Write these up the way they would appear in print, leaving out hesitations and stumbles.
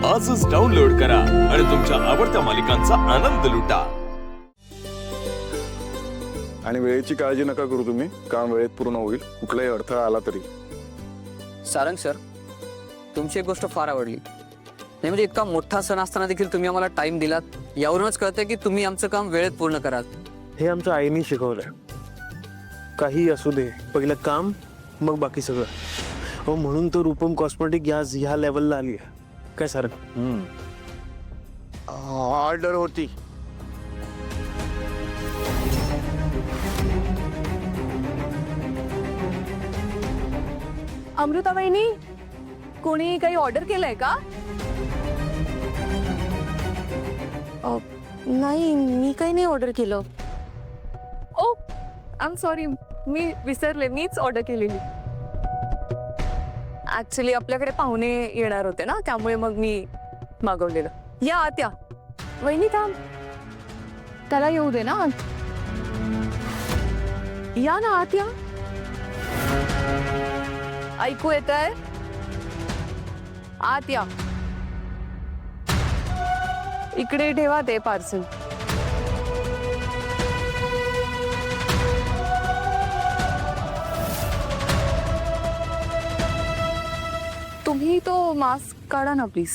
आजच डाउनलोड करा आणि तुमच्या आवडत्या मालिकांचा आनंद लुटा। आणि वेळेची काळजी नका करू तुम्ही, काम वेळेत पूर्ण होईल, कुठलाही अडथळा आला तरी। सारंग सर, तुमची एक गोष्ट फार आवडली। नाही म्हणजे इतका मोठा सण असताना देखील तुम्ही आम्हाला टाइम दिलात, यावरूनच कळतंय की तुम्ही आमचं काम वेळेत पूर्ण कराल। हे आमच्या आईने शिकवलंय, काही असू दे पहिलं काम मग बाकी सगळं। हो म्हणून तो रूपम कॉस्मेटिक ह्या लेवलला आली आहे काय सारंग? ऑर्डर होती। अमृता वहिनी, कोणी काही ऑर्डर केलंय का? नाही, मी काही नाही ऑर्डर केलं। ओ आय एम सॉरी, मी विसरले, मीच ऑर्डर केलेली। ऍक्च्युली आपल्याकडे पाहुणे येणार होते ना, त्यामुळे मग मी मागवलेलं। या आत्या। वहिनी थांब, त्याला येऊ दे ना। या ना आत्या, ऐकू येतंय? आत्या, इकडे ठेवा ते पार्सल। तुम्ही तो मास्क काढा ना प्लीज।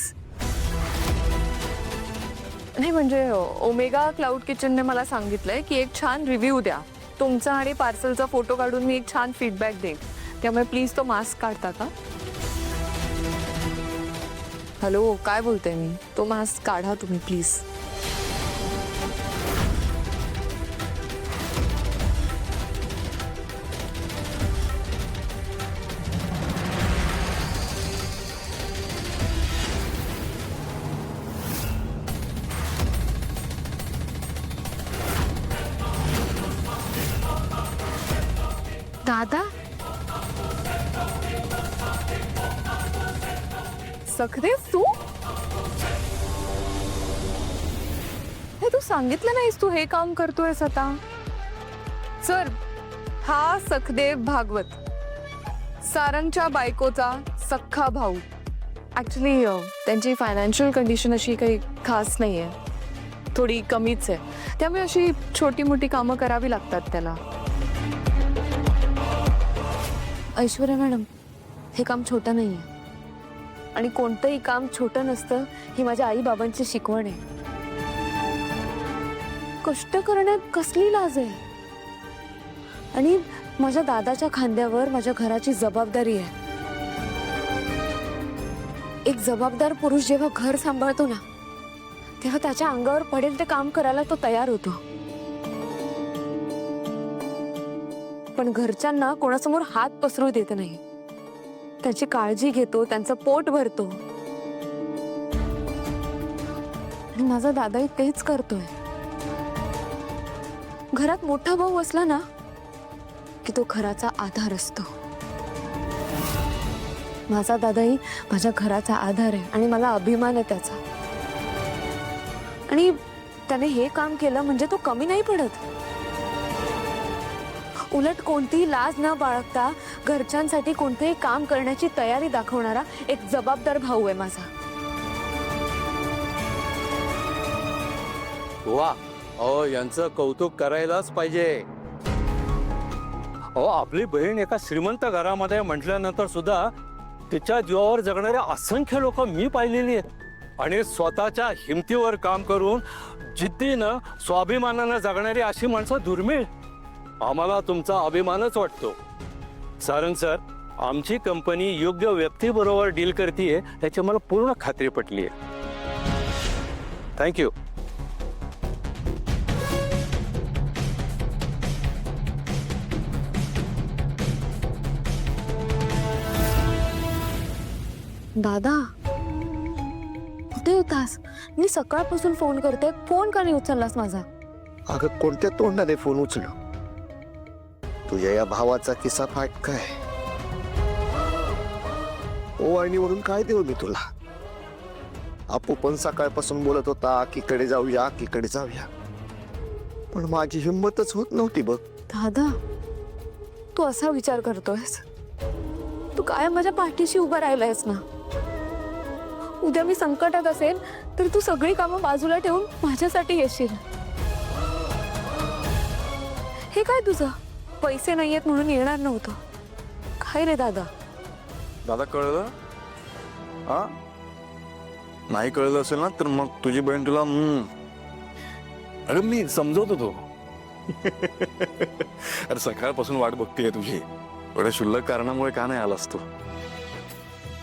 नाही म्हणजे ओमेगा क्लाउड किचनने मला सांगितलंय की एक छान रिव्ह्यू द्या तुमचा आणि पार्सलचा फोटो काढून मी एक छान फीडबॅक देईन, त्यामुळे प्लीज तो मास्क काढता का? हॅलो, काय बोलते मी? तो मास्क काढा तुम्ही प्लीज। दादा, सखदेव, तू हे तू सांगितलं नाहीस तू हे काम करतोयस आता? सर, हा सखदेव भागवत, सारंगच्या बायकोचा सख्खा भाऊ। ऍक्च्युली त्यांची फायनान्शियल कंडिशन अशी काही खास नाही आहे, थोडी कमीच आहे, त्यामुळे अशी छोटी मोठी कामं करावी लागतात त्याला। ऐश्वर्या मॅडम, हे काम छोटं नाही आहे आणि कोणतंही काम छोटं नसतं ही माझ्या आई बाबांची शिकवण आहे। कष्ट करण्यात कसली लाज आहे? आणि माझ्या दादाच्या खांद्यावर माझ्या घराची जबाबदारी आहे। एक जबाबदार पुरुष जेव्हा घर सांभाळतो ना, तेव्हा त्याच्या अंगावर पडेल ते काम करायला तो तयार होतो, पण घरच्यांना कोणासमोर हात पसरू देत नाही, त्यांची काळजी घेतो, त्यांचं पोट भरतो। आणि माझा दादाही तेच करतोय। घरात मोठा भाऊ असला ना की तो घराचा आधार असतो। माझा दादाही माझ्या घराचा आधार आहे आणि मला अभिमान आहे त्याचा। आणि त्याने हे काम केलं म्हणजे तो कमी नाही पडत, उलट कोणतीही लाज न बाळगता घरच्यांसाठी कोणतेही काम करण्याची तयारी दाखवणारा एक जबाबदार भाऊ आहे माझा। वा, अहो यांचं कौतुक करायलाच पाहिजे। अहो आपली बहीण एका श्रीमंत घरामध्ये म्हटल्यानंतर सुद्धा तिच्या जीवावर जगणारे असंख्य लोक मी पाहिलेली आहेत, आणि स्वतःच्या हिमतीवर काम करून जिद्दीनं स्वाभिमानानं जगणारी अशी माणसं दुर्मिळ। आम्हाला तुमचा अभिमानच वाटतो। सारंग सर, आमची कंपनी योग्य व्यक्तीबरोबर डील करतीये याची मला पूर्ण खात्री पटली आहे। थँक्यू। दादा, कुठे होतास? मी सकाळपासून फोन करते, फोन का नाही उचललास माझा? अगं कोणत्या तोंडाने फोन उचलू? तुझ्या या भावाचा किस्सा फाटकाय। ओवाळणीवरून काय देऊ मी तुला? आपू पण सकाळपासून बोलत होता कीकडे जाऊया, कीकडे जाऊया, पण माझी हिंमतच होत नव्हती बघ। दादा, तू असा विचार करतोयस? तू काय माझ्या पाठीशी उभा राहिलायस ना, उद्या मी संकटात असेल तर तू सगळी कामं बाजूला ठेवून माझ्यासाठी येशील. हे काय तुझं? पैसे नाहीयेत म्हणून येणार नव्हतं. काय रे दादा? दादा कळलं? हा, नाही कळलं असेल ना तर मग तुझी बहीण तुला अरे मी समजवतो तो. अरे सकाळपासून वाट बघतीये तुझी. एवढ्या क्षुल्लक कारणामुळे का नाही आलास तू?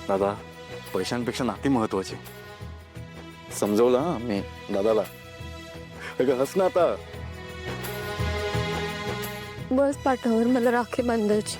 दादा, पैशांपेक्षा नाती महत्वाची. समजवलं हा मी दादाला. अगं हस ना आता. बस पाठावर मला राखी बांधायची.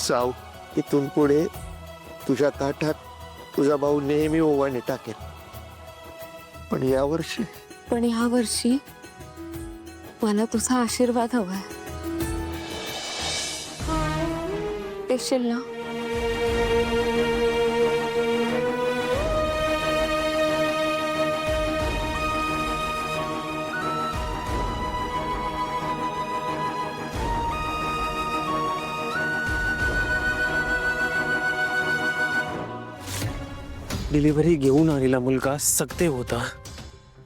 साव, इथून पुढे तुझ्या ताटात तुझा भाऊ नेहमी ओवाने टाकेल. पण यावर्षी पण या वर्षी मला तुझा आशीर्वाद हवाय. देशील ना? डिलिव्हरी घेऊन आलेला मुलगा सगते होता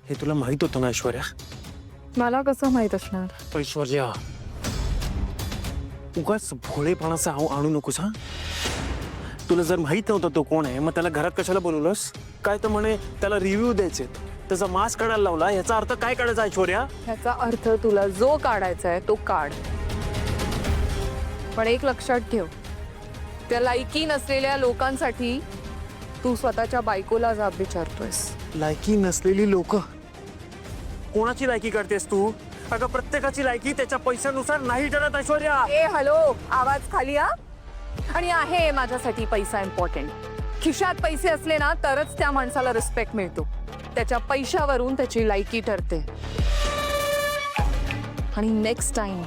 हे तुला माहित होतं ना ऐश्वर्या? मला कसं माहित असणार? ऐश्वर्या, उगाच भोळेपणाचा हाव आणू नकोस हा. तुला जर माहित नव्हतं तो कोण आहे मग त्याला घरात कशाला बोलवलंस? काय तर म्हणे त्याला रिव्ह्यू द्यायचे, त्याचा मास्क काढायला लावला. याचा अर्थ काय काढायचा ऐश्वर्या? ह्याचा अर्थ तुला जो काढायचा आहे तो काढ. पण एक लक्षात ठेव, त्या लायकी नसलेल्या लोकांसाठी तू स्वतःच्या बायकोला जाब विचारतोयस. लायकी नसलेली लोक? कोणाची लायकी करतेस तू? अगं प्रत्येकाची लायकी त्याच्या पैशानुसार नाही ठरत ऐश्वर्या. ए हॅलो, आवाज खाली आ. आणि आहे माझ्यासाठी पैसा इम्पॉर्टंट. खिशात पैसे असले ना तरच त्या माणसाला रिस्पेक्ट मिळतो. त्याच्या पैशावरून त्याची लायकी ठरते. आणि नेक्स्ट टाइम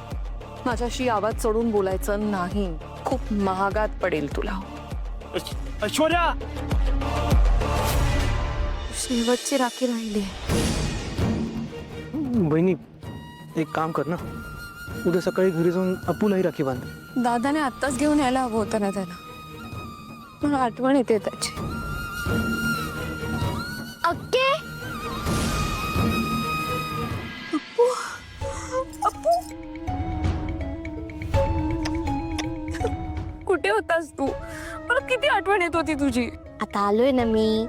माझ्याशी आवाज चढून बोलायचं नाही. खूप महागात पडेल तुला. ऐश्वर्या, शेवटची राखी राहिली. बहिणी एक काम कर ना, उद्या सकाळी घरी जाऊन अपूलाही राखी बांध. दादाने आत्ताच घेऊन यायला हवं होतं ना त्याला. मला आठवण येते त्याची. अक्के, अप्पू, अप्पू, कुठे होतास तू? मला किती आठवण येत होती तुझी. आता आलोय ना मी.